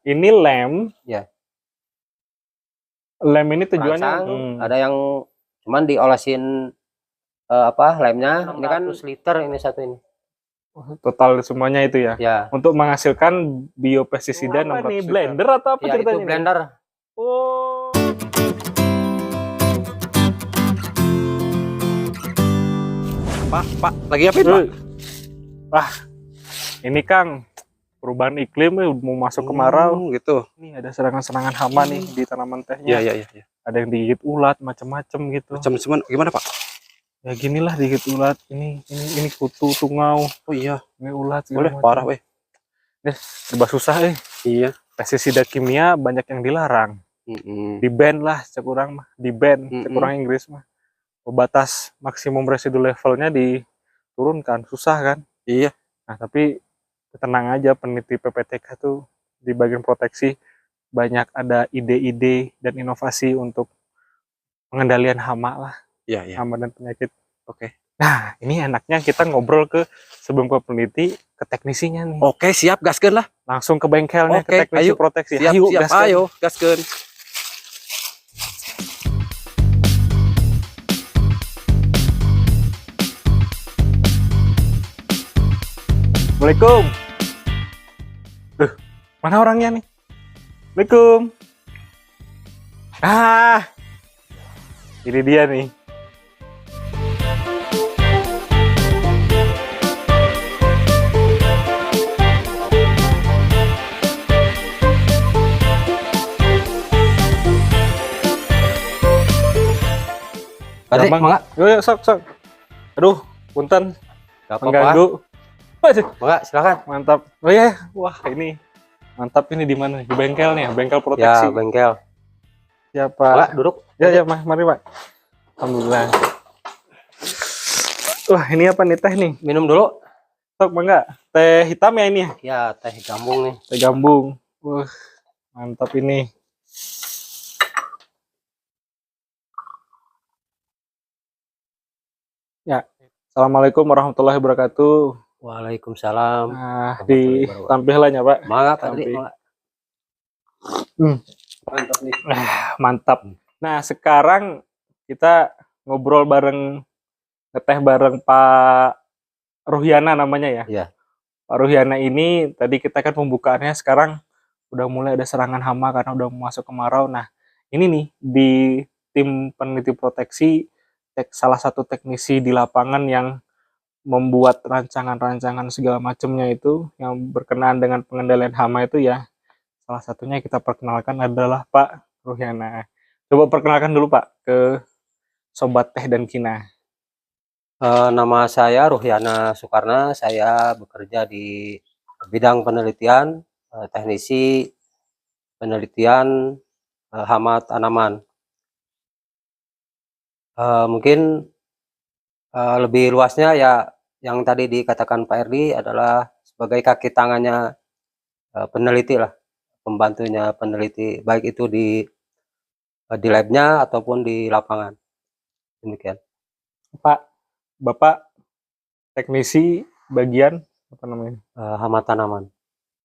Ini lem. Ya. Lem ini tujuannya ada yang cuman diolesin lemnya. Ini kan liter ini satu ini. Total semuanya itu ya. Ya. Untuk menghasilkan biopestisida. Apa nih, blender atau apa ya, ceritanya? Itu blender. Oh. Pak, lagi apa Pak? Wah, ini Kang, perubahan iklim mau masuk kemarau gitu. Ini ada serangan-serangan hama nih di tanaman tehnya. Iya. Ada yang digigit ulat macam-macam gitu. Macam-macam gimana Pak? Ya ginilah, digigit ulat. Ini kutu, tungau. Oh iya, ini ulat. Boleh parah weh. Serba susah Iya. Pestisida kimia banyak yang dilarang. Di ban lah cekurang mah, di ban cekurang Inggris mah. Batas maksimum residu levelnya diturunkan, susah kan? Iya. Nah, tapi tenang aja, peneliti PPTK tuh di bagian proteksi banyak ada ide-ide dan inovasi untuk pengendalian hama lah. Iya. Hama dan penyakit. Oke. Nah, ini enaknya kita ngobrol sebelum ke peneliti, ke teknisinya nih. Oke, siap, gaskeun lah. Langsung ke bengkelnya, ke teknisi proteksi. Siap, gaskeun. Ayo, gaskeun. Assalamualaikum. Mana orangnya nih? Assalamualaikum. Ini dia nih. Mangga. Yuk, sok. Aduh, punten. Mengganggu. Mangga, silakan. Mantap. Oh iya, wah ini mantap. Ini di mana? Di bengkel nih, bengkel proteksi. Ya, bengkel. Siapa? Pak, duduk. Ya, mari Pak. Alhamdulillah. Wah, ini apa nih, teh nih? Minum dulu. Sok, Bangga. Teh hitam ya ini ya? Ya, teh gambung nih. Teh gambung. Wah, mantap ini. Ya, assalamualaikum warahmatullahi wabarakatuh. Waalaikumsalam. Nah, tampilannya Pak. Mangga, Pak. Mantap nih. Mantap. Nah, sekarang kita ngobrol bareng, ngeteh bareng Pak Ruhyana namanya ya. Iya. Pak Ruhyana ini tadi kita kan pembukaannya, sekarang udah mulai ada serangan hama karena udah masuk kemarau. Nah, ini nih di tim peneliti proteksi, salah satu teknisi di lapangan yang membuat rancangan-rancangan segala macamnya itu yang berkenaan dengan pengendalian hama itu ya. Salah satunya kita perkenalkan adalah Pak Ruhyana. Coba perkenalkan dulu Pak ke Sobat Teh dan Kina. Nama saya Ruhyana Soekarna. Saya bekerja di bidang penelitian, teknisi penelitian hama tanaman. Mungkin lebih luasnya ya yang tadi dikatakan Pak Erdi adalah sebagai kaki tangannya peneliti lah, pembantunya peneliti, baik itu di labnya ataupun di lapangan. Demikian. Bapak teknisi bagian apa namanya? Hama tanaman.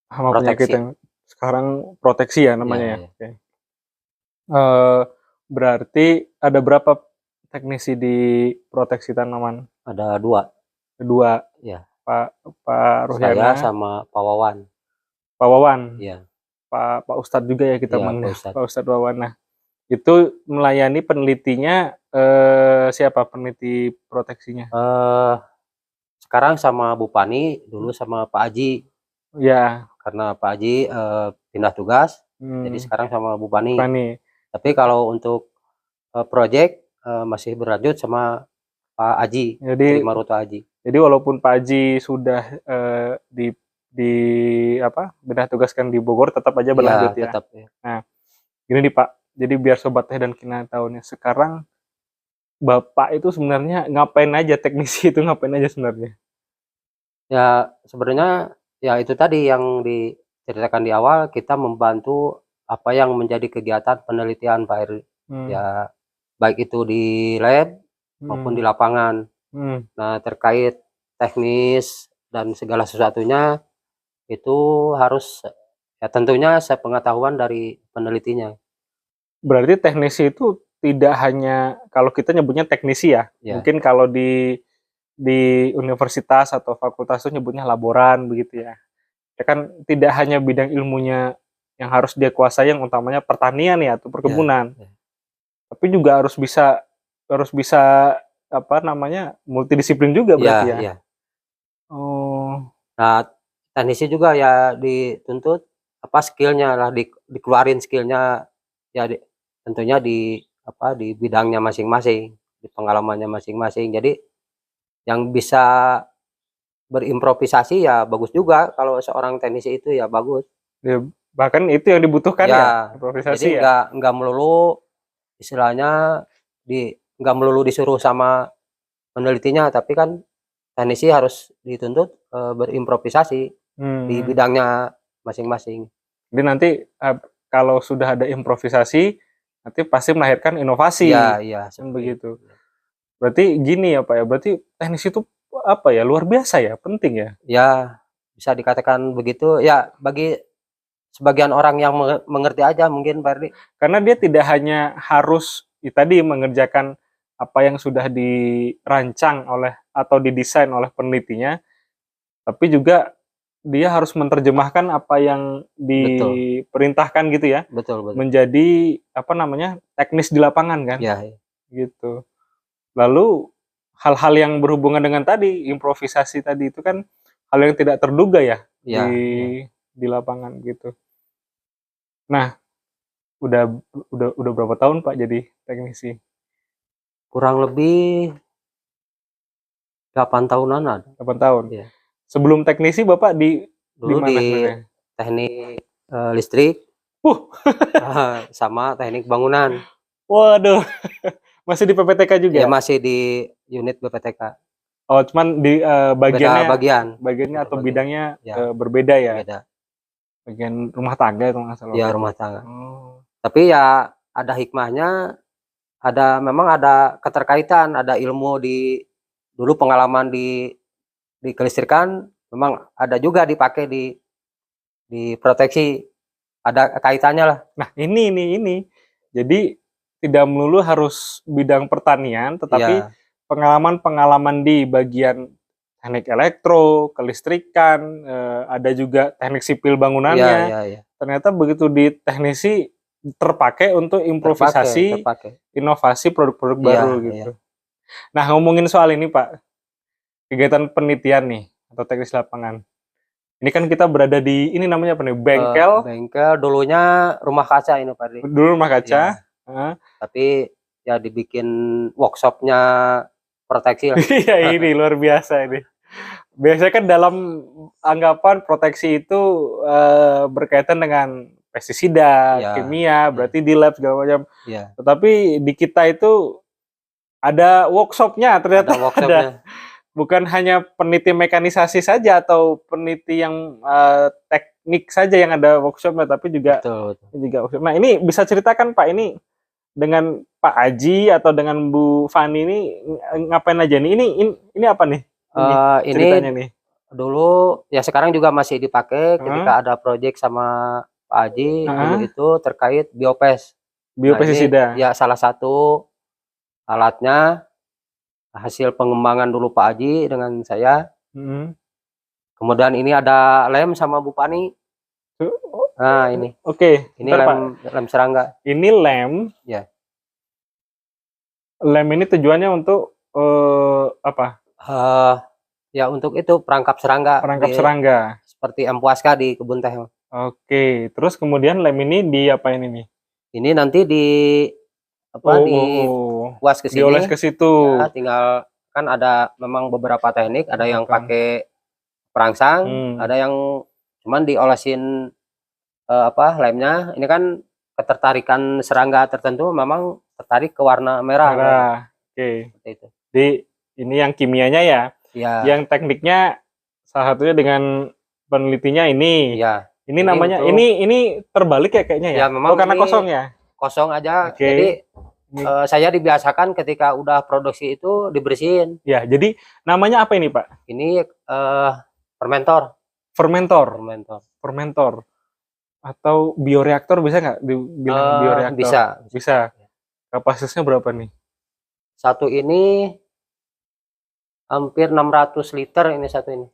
Hama penyakit yang sekarang proteksi ya namanya ya. Oke. Berarti ada berapa teknisi di proteksi tanaman? Ada dua. Ya. Pak Ruhyana. Saya sama Pak Wawan. Pak Wawan. Iya. Pak Ustadz juga ya kita manggil. Pak Ustadz Wawan. Nah, itu melayani penelitinya siapa peneliti proteksinya? Sekarang sama Bu Pani, dulu sama Pak Aji. Ya. Karena Pak Aji pindah tugas, jadi sekarang sama Bu Pani. Tapi kalau untuk proyek masih berlanjut sama Pak Aji, jadi Maruto Aji. Jadi walaupun Pak Aji sudah pindah tugaskan di Bogor, tetap aja berlanjut ya. Tetap, ya. Nah, gini nih Pak. Jadi biar Sobat Teh dan Kina tahunya, sekarang Bapak itu sebenarnya ngapain aja, teknisi itu ngapain aja sebenarnya? Ya sebenarnya ya itu tadi yang diceritakan di awal, kita membantu apa yang menjadi kegiatan penelitian Pak Eri. Ya baik itu di lab maupun di lapangan. Nah, terkait teknis dan segala sesuatunya itu harus Ya tentunya sepengetahuan dari penelitinya. Berarti teknisi itu tidak hanya kalau kita nyebutnya teknisi ya. Ya, Mungkin kalau di universitas atau fakultas itu nyebutnya laboran begitu ya. Ya kan tidak hanya bidang ilmunya yang harus dia kuasai yang utamanya pertanian ya atau ya, perkebunan, ya. tapi juga harus bisa apa namanya multidisiplin juga berarti Ya, ya. ya. Oh, Nah, teknisi juga ya dituntut apa skillnya lah, dikeluarin skillnya ya tentunya di apa di bidangnya masing-masing, di pengalamannya masing-masing. Jadi yang bisa berimprovisasi ya bagus juga, kalau seorang teknisi itu ya bagus. ya, bahkan itu yang dibutuhkan ya, Ya, jadi improvisasi ya. nggak melulu istilahnya nggak melulu disuruh sama penelitinya, tapi kan teknisi harus dituntut berimprovisasi di Hmm. bidangnya masing-masing. Jadi nanti kalau sudah ada improvisasi, nanti pasti melahirkan inovasi, Iya, iya, kan seperti begitu. itu. Berarti gini ya Pak ya, berarti teknis itu apa ya, luar biasa ya, penting ya. Ya, bisa dikatakan begitu. Ya, bagi sebagian orang yang mengerti aja mungkin, Pak Erdi. Karena dia tidak hanya harus tadi mengerjakan apa yang sudah dirancang oleh atau didesain oleh penelitinya, tapi juga dia harus menerjemahkan apa yang Betul, diperintahkan gitu ya, betul, betul. menjadi apa namanya, teknis di lapangan kan, Ya, ya. gitu. Lalu hal-hal yang berhubungan dengan tadi improvisasi tadi itu kan hal yang tidak terduga ya Ya, ya. di lapangan gitu. Nah, udah udah berapa tahun Pak jadi teknisi? Kurang lebih 8 tahunan ada. 8 tahun. Ya. Sebelum teknisi Bapak di Dulu mana di sebenarnya? teknik listrik sama teknik bangunan. Waduh, masih di PPTK juga? Ya, masih di unit BPTK. Oh, cuman di Beda bagiannya bagian. atau Beda bagian. bidangnya Ya, berbeda ya. beda. Bagian rumah tangga kalau nggak salah. Ya, Pak. rumah tangga. Oh. Tapi ya ada hikmahnya, memang ada keterkaitan, ada ilmu dulu pengalaman di kelistrikan, memang ada juga dipakai di proteksi, ada kaitannya lah. Nah, ini. Jadi tidak melulu harus bidang pertanian, tetapi Ya, pengalaman-pengalaman di bagian teknik elektro, kelistrikan, ada juga teknik sipil ya, bangunannya. ya. Ternyata begitu di teknisi terpakai untuk improvisasi, Terpakai. inovasi produk-produk Iya, baru iya. gitu. Nah, ngomongin soal ini Pak, kegiatan penelitian nih atau teknis lapangan. Ini kan kita berada di ini namanya apa nih? Bengkel. Bengkel dulunya rumah kaca ini, Pak Ardi. Dulu rumah kaca. Ya, tapi ya dibikin workshopnya proteksi lah. Iya ini luar biasa ini. Biasanya kan dalam anggapan proteksi itu berkaitan dengan pestisida, Ya, kimia, berarti di lab segala macam. ya. Tetapi di kita itu ada workshopnya, ternyata Ada workshopnya. bukan hanya peneliti mekanisasi saja atau peneliti yang teknik saja yang ada workshopnya, tapi juga Betul. workshop. Nah ini bisa ceritakan Pak, ini dengan Pak Aji atau dengan Bu Fani ini ngapain aja nih? Ini apa nih? Ini Ceritanya nih. dulu ya, sekarang juga masih dipakai ketika ada proyek sama Pak Haji. Dulu itu terkait biopes. Biopestisida. Nah, ini ya salah satu alatnya, hasil pengembangan dulu Pak Haji dengan saya. Kemudian ini ada lem sama Bu Pani. Nah, ini. Oke. Ini lem serangga. Ini lem. Ya. Lem ini tujuannya untuk apa? Ya untuk itu perangkap serangga. Perangkap serangga. Seperti empuaska di kebun teh. Oke. Terus kemudian lem ini diapain ini? Ini nanti di kuas ke sini. Dioles ke situ. Ya, tinggal kan ada memang beberapa teknik, ada yang pakai perangsang, ada yang cuman diolesin lemnya. Ini kan ketertarikan serangga tertentu memang tertarik ke warna merah. Oke. Seperti itu. Jadi ini yang kimianya ya. Ya. Yang tekniknya salah satunya dengan penelitinya ini. Ya. Ini namanya ini terbalik ya kayaknya ya. Ya memang karena kosong ya. Kosong aja. Okay. Jadi saya dibiasakan ketika udah produksi itu dibersihin. Ya, jadi namanya apa ini Pak? Ini fermentor. Fermentor. Atau bioreaktor bisa nggak dibilang bioreaktor? Bisa. Bisa. Kapasitasnya berapa nih? Satu ini hampir 600 liter ini satu ini.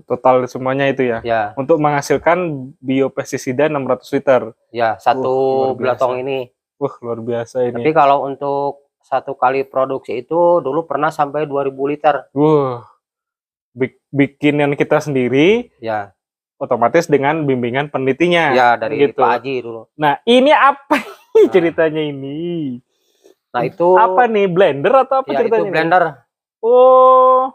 Total semuanya itu ya? Ya, Untuk menghasilkan biopestisida 600 liter. ya satu luar biasa. belatong ini. Luar biasa ini. Tapi kalau untuk satu kali produksi itu dulu pernah sampai 2000 liter. Bikinan kita sendiri, Ya, otomatis dengan bimbingan penelitinya. ya dari gitu. Pak Haji dulu. Nah, ini apa ceritanya ini? Nah, itu apa nih, blender atau apa ya ceritanya? itu blender. Oh,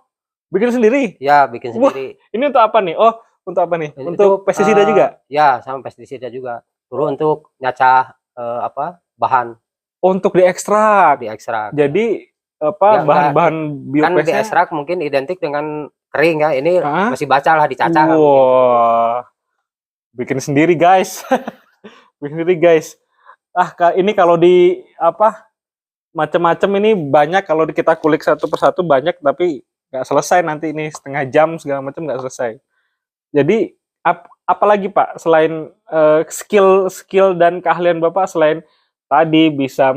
bikin sendiri? Ya, bikin sendiri. Ini untuk apa nih? Oh, untuk apa nih? Itu, untuk pestisida juga? Ya, sama pestisida juga. Dulu untuk nyacah bahan. Untuk diekstrak. Jadi apa ya, bahan-bahan kan biopesnya? diekstrak mungkin identik dengan kering ya. Ini masih baca lah, dicacah. Wah, bikin sendiri guys. Bikin sendiri guys. Ini kalau di apa macam-macam ini banyak, kalau kita kulik satu persatu banyak, tapi nggak selesai nanti ini setengah jam segala macam nggak selesai. Jadi apalagi Pak selain skill dan keahlian Bapak, selain tadi bisa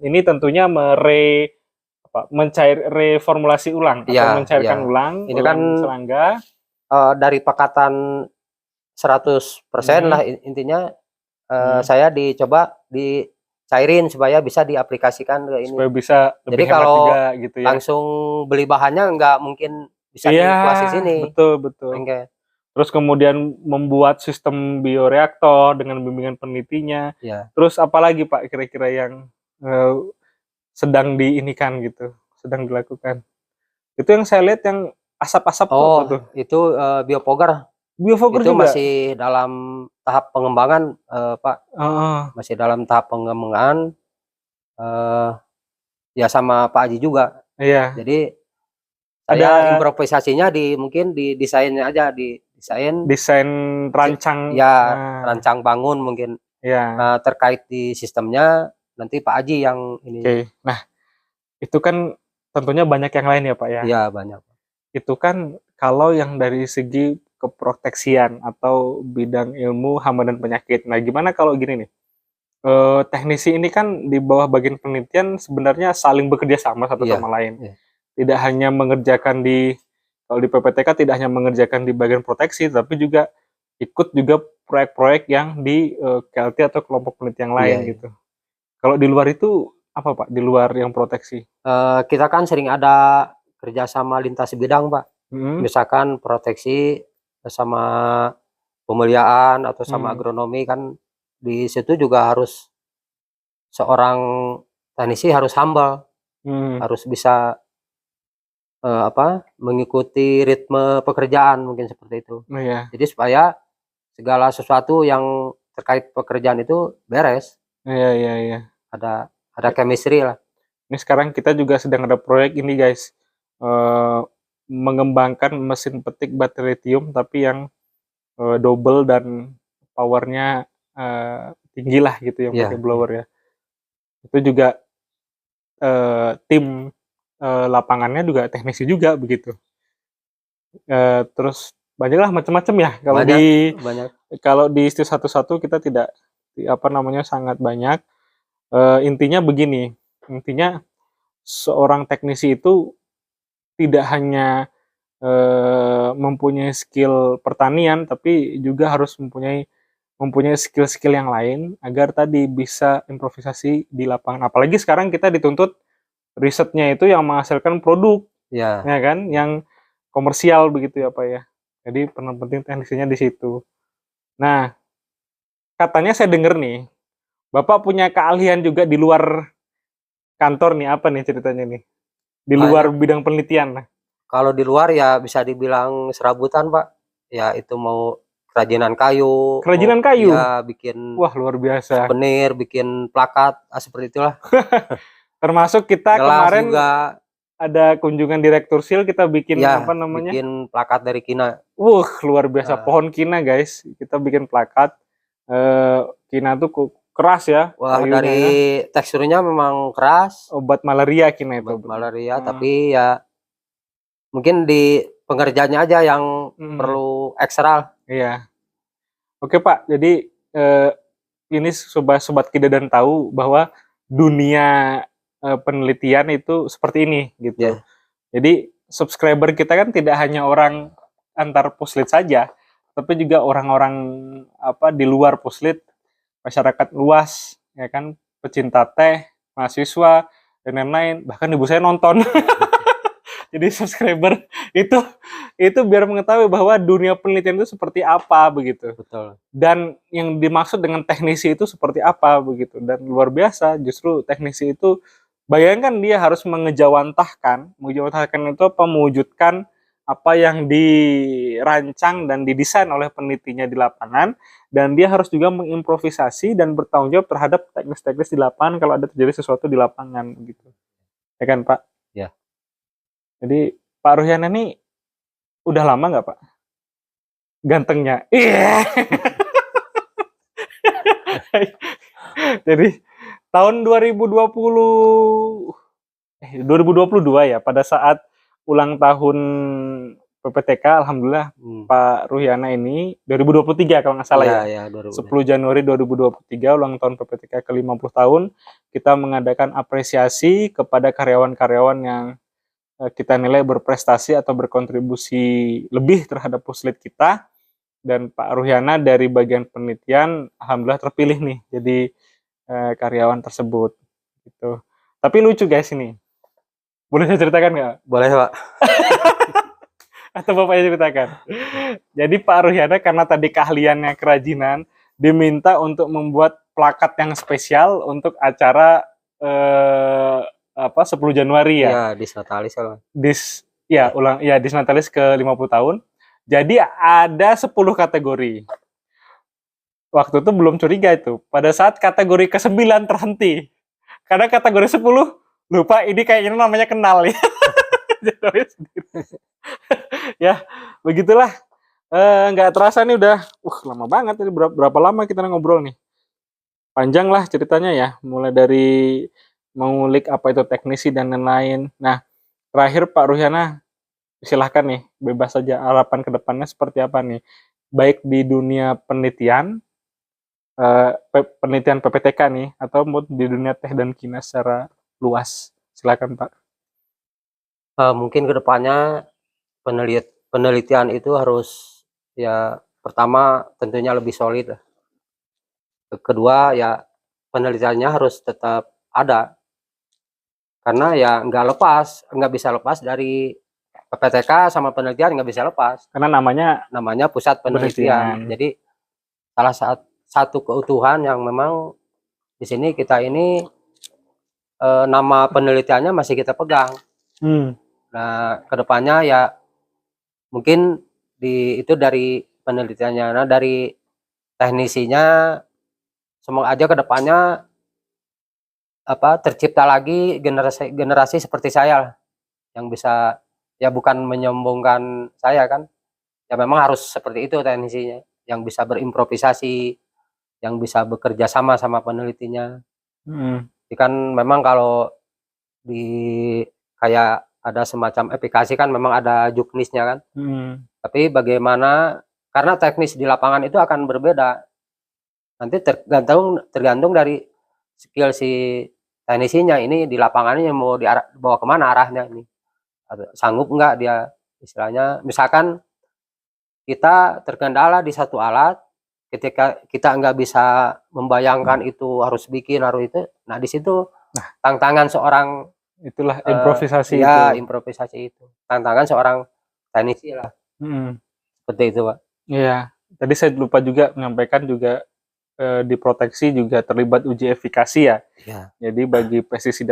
ini tentunya reformulasi ulang atau mencairkan ulang ini kan serangga dari pakatan 100% lah intinya. Saya dicoba dicairin supaya bisa diaplikasikan ke ini, supaya bisa lebih. jadi kalau juga, gitu ya. Langsung beli bahannya nggak mungkin bisa diimplas di sini. Betul. Okay. Terus kemudian membuat sistem bioreaktor dengan bimbingan penelitinya. Terus apalagi Pak kira-kira yang sedang diinikan gitu, sedang dilakukan? Itu yang saya lihat yang asap-asap tuh. Itu biofogar. Biofogar itu juga masih dalam tahap pengembangan, Pak. Masih dalam tahap pengembangan. Ya sama Pak Haji juga. Iya. Jadi saya improvisasinya mungkin di desainnya aja, desain rancang. Rancang bangun mungkin. Iya. Terkait di sistemnya nanti Pak Haji yang ini. Nah, itu kan tentunya banyak yang lain ya Pak ya? Iya, banyak. Itu kan kalau yang dari segi keproteksian atau bidang ilmu hama dan penyakit. Nah, gimana kalau gini nih? Teknisi ini kan di bawah bagian penelitian sebenarnya saling bekerja sama satu sama lain. Tidak hanya mengerjakan kalau di PPTK tidak hanya mengerjakan di bagian proteksi, tapi juga ikut juga proyek-proyek yang di KLT atau kelompok penelitian lain gitu. Kalau di luar itu apa Pak? Di luar yang proteksi? Kita kan sering ada kerjasama lintas bidang Pak. Misalkan proteksi sama pemuliaan atau sama agronomi, kan di situ juga harus seorang teknisi harus humble, harus bisa mengikuti ritme pekerjaan mungkin seperti itu. Jadi supaya segala sesuatu yang terkait pekerjaan itu beres. Iya. Ada chemistry lah. Ini sekarang kita juga sedang ada proyek ini guys, mengembangkan mesin petik baterai lithium tapi yang double dan powernya tinggi lah gitu, yang pakai blower ya. Itu juga tim lapangannya juga teknisi juga begitu. Terus banyaklah macam-macam ya kalau di Stu 11 kita tidak sangat banyak. Intinya begini, seorang teknisi itu tidak hanya mempunyai skill pertanian, tapi juga harus mempunyai skill-skill yang lain agar tadi bisa improvisasi di lapangan. Apalagi sekarang kita dituntut risetnya itu yang menghasilkan produk, ya kan, yang komersial begitu ya Pak ya. Jadi penting teknisinya di situ. Nah, katanya saya dengar nih, Bapak punya keahlian juga di luar kantor nih, apa nih ceritanya nih? Di luar bidang penelitian. Kalau di luar ya bisa dibilang serabutan Pak. Ya itu mau kerajinan kayu. Ya bikin. Wah, luar biasa. Souvenir, bikin plakat, seperti itulah. Termasuk kita kemarin juga ada kunjungan Direktur SIL, kita bikin bikin plakat dari kina. Luar biasa, pohon kina guys. Kita bikin plakat. Kina tuh keras ya. Wah, dari teksturnya memang keras. Obat malaria kina itu. Obat malaria, tapi ya mungkin di pengerjanya aja yang perlu ekstra. Iya. Oke Pak, jadi ini sobat Kida dan tahu bahwa dunia penelitian itu seperti ini gitu. Ya. Jadi subscriber kita kan tidak hanya orang antar puslit saja, tapi juga orang-orang apa di luar puslit, masyarakat luas, ya kan, pecinta teh, mahasiswa dan lain-lain. Bahkan ibu saya nonton. Jadi subscriber itu itu biar mengetahui bahwa dunia penelitian itu seperti apa begitu. Betul. Dan yang dimaksud dengan teknisi itu seperti apa begitu. Dan luar biasa justru teknisi itu bayangkan dia harus mengejawantahkan itu apa, mewujudkan apa yang dirancang dan didesain oleh penelitinya di lapangan, dan dia harus juga mengimprovisasi dan bertanggung jawab terhadap teknis-teknis di lapangan kalau ada terjadi sesuatu di lapangan gitu. Ya kan Pak? Ya. Jadi Pak Ruhyana ini udah lama nggak Pak? Gantengnya. Iya. Jadi tahun 2022 ya, pada saat ulang tahun PPTK, alhamdulillah Pak Ruhyana ini 2023 kalau nggak salah ya. 10 Januari 2023 ulang tahun PPTK ke-50 tahun, kita mengadakan apresiasi kepada karyawan-karyawan yang kita nilai berprestasi atau berkontribusi lebih terhadap puslit kita, dan Pak Ruhyana dari bagian penelitian alhamdulillah terpilih nih jadi karyawan tersebut gitu. Tapi lucu guys ini. Boleh saya ceritakan nggak? Boleh Pak. Atau Bapaknya ceritakan. Jadi Pak Ruhyana karena tadi keahliannya kerajinan, diminta untuk membuat plakat yang spesial untuk acara 10 Januari ya. Iya, Disnatalis kan. Disnatalis ke-50 tahun. Jadi ada 10 kategori. Waktu itu belum curiga itu. Pada saat kategori ke-9 terhenti. Karena kategori 10 lupa ini kayaknya namanya kenal ya. Ya, begitulah. Nggak terasa nih udah lama banget ini, berapa lama kita ngobrol nih. Panjang lah ceritanya ya, mulai dari mengulik apa itu teknisi dan lain-lain. Nah, terakhir Pak Ruhyana, silahkan nih, bebas saja harapan kedepannya seperti apa nih, baik di dunia penelitian, penelitian PPTK nih, atau di dunia teh dan kina secara luas. Silakan Pak. Mungkin kedepannya penelitian itu harus ya pertama tentunya lebih solid lah. Kedua ya penelitiannya harus tetap ada, karena ya nggak bisa lepas dari PPTK sama penelitian, nggak bisa lepas karena namanya pusat penelitian. Jadi salah satu keutuhan yang memang di sini kita ini nama penelitiannya masih kita pegang. Nah kedepannya ya mungkin itu dari penelitiannya, nah dari teknisinya, semoga aja kedepannya tercipta lagi generasi seperti saya lah, yang bisa, ya bukan menyombongkan saya kan, ya memang harus seperti itu teknisinya, yang bisa berimprovisasi, yang bisa bekerja sama penelitinya. Jadi kan memang kalau di kayak ada semacam aplikasi kan memang ada juknisnya kan. Tapi bagaimana, karena teknis di lapangan itu akan berbeda. Nanti tergantung dari skill si teknisinya ini di lapangannya mau dibawa kemana arahnya ini. Sanggup nggak dia, istilahnya misalkan kita terkendala di satu alat, ketika kita nggak bisa membayangkan itu harus bikin, harus itu, nah di situ tantangan seorang, itulah improvisasi ya, improvisasi itu tantangan seorang teknisi lah. Seperti itu Pak. Iya, tadi saya lupa juga menyampaikan juga di proteksi juga terlibat uji efikasi ya. Jadi bagi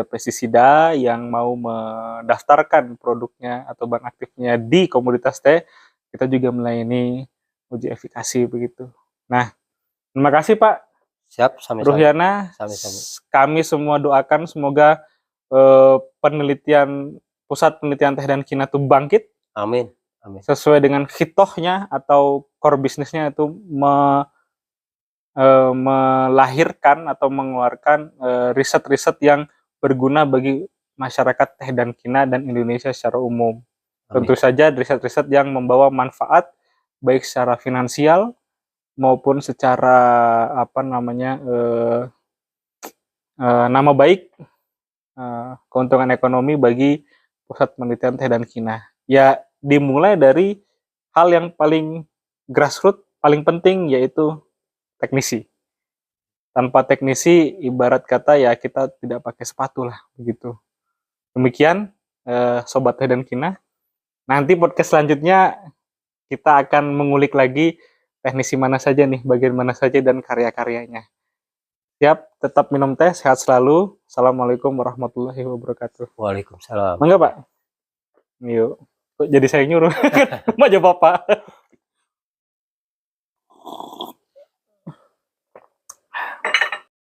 pestisida yang mau mendaftarkan produknya atau bahan aktifnya di komoditas teh, kita juga melayani uji efikasi begitu. Nah, terima kasih Pak. Siap, sama-sama. Ruhyana, kami semua doakan semoga pusat penelitian teh dan kina itu bangkit. Amin. Sesuai dengan hitohnya atau core bisnisnya itu melahirkan atau mengeluarkan riset-riset yang berguna bagi masyarakat teh dan kina dan Indonesia secara umum. Tentu saja riset-riset yang membawa manfaat baik secara finansial, maupun secara nama baik, keuntungan ekonomi bagi pusat penelitian teh dan kinah. Ya dimulai dari hal yang paling grassroots, paling penting, yaitu teknisi. Tanpa teknisi ibarat kata ya kita tidak pakai sepatu lah begitu. Demikian sobat teh dan kinah. Nanti podcast selanjutnya kita akan mengulik lagi teknisi mana saja nih, bagian mana saja dan karya-karyanya. Siap, tetap minum teh, sehat selalu. Assalamualaikum warahmatullahi wabarakatuh. Waalaikumsalam. Mangga Pak. Yuk, kok jadi saya nyuruh? Mau jawab Bapak.